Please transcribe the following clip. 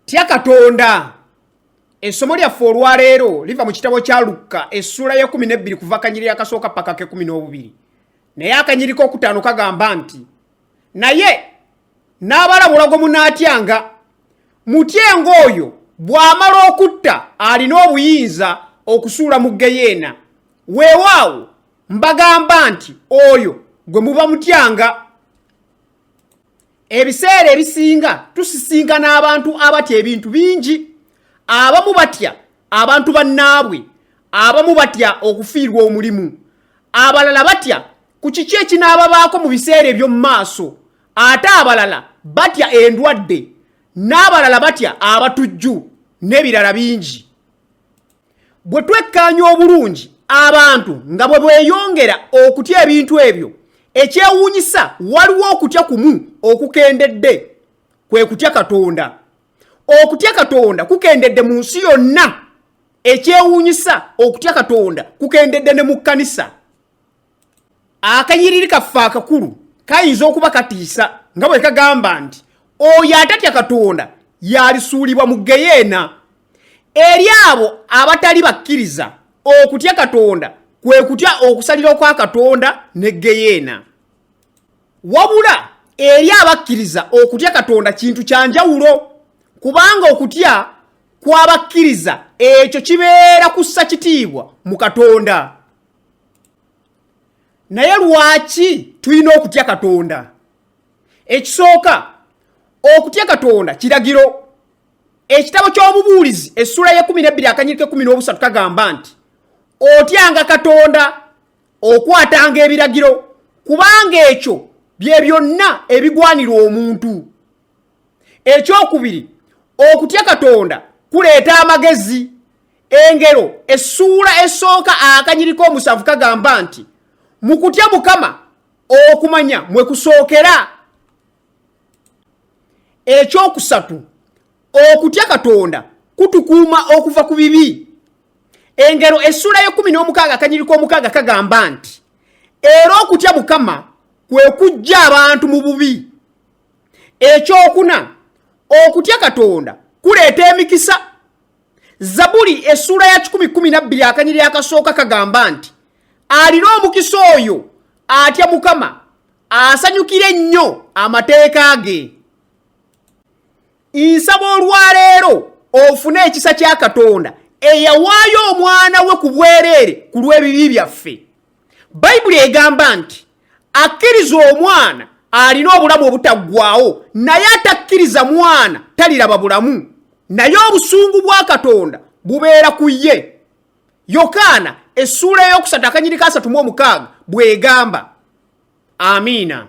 Tya Katonda. Essomo lyaffe olwaleero liva mu kitabo kya Luka essula ya 12 kuva akanyiri akasooka paka ke 12. Naye akanyiri k'okutaano kagamba nti naye n'abalabula gwe munaatyanga mutyenga oyo bw'amala okutta alina obuyinza okusuula mu Geyeena. Weewaawo mbagamba nti oyo gwe muba mutyanga. Ebiseera ebisinga tusisinga n'abantu abatya ebintu bingi. Abamu batya abantu bannaabwe, abamu batya okufiirwa omulimu, abalala batya ku kiki ekinaababaako mu biseera eby'omu maaso, ate abalala batya endwadde, n'abalala batya abatujju n'ebirala bingi. Bwe twekkaanya obulungi abantu nga bwe bweyongera okutya ebintu ebyo, ekyewuunyisa waliwo okutya kumu okukendedde, kwe kutya Katonda. Okutya Katonda kukendedde mu nsi yonna. Ekyewuunyisa okutya Katonda kukendedde ne mu kkanisa. Akanyiriri kaffe akakulu kayinza okuba katiisa nga bwe kagamba nti oyo atatya Katonda yalisuulibwa mu Geyeena. Eri abo abatali bakkiriza okutya Katonda kwe kutya okusalira kwa Katonda ne Geyeena. Wabula eri abakkiriza okutya Katonda kintu kya njawulo. Kubanga okutya kw'abakkiriza ekyo kibeera kussa kitiibwa mu Katonda. Naye lwaki tulina okutya Katonda? Ekisooka, okutya Katonda kiragiro. Ekitabo ky'Obubuulizi essula ya 12 akanyiri ke 13 kagamba nti otyanga Katonda okwatanga ebiragiro, kubanga ekyo bye byonna ebigwanira omuntu. Ekyokubiri, okutya Katonda kuleeta amagezi. Engero essula esooka akanyiri k'omusanvu kagamba nti mu kutya Mukama okumanya mwe kusookera. Ekyokusatu, okutya Katonda kutukuuma okuva ku bibi. Engero essula ya 16 akanyiri k'omukaaga kagamba nti era okutya Mukama kwe kujja abantu mu bubi. Ekyokuna, okutya Katonda kuleeta emikisa. Zabuli essula ya 10:12 akanyiri akasooka kagamba nti alina omukisa oyo atya Mukama, asanyukira ennyo amateeka ge. Nsaba olwaleero ofune ekisa kya Katonda eyawaayo omwana we ku bwereere ku lw'ebibi byaffe. Bayibuli egamba nti akkiriza omwana alina obulamu obutaggwaawo, naye atakkiriza mwana taliraba bulamu, naye obusungu bwa Katonda bubeera ku ye. Yokaana essula ey'okusatu akanyiri ka 3:6 bw'egamba. Amiina.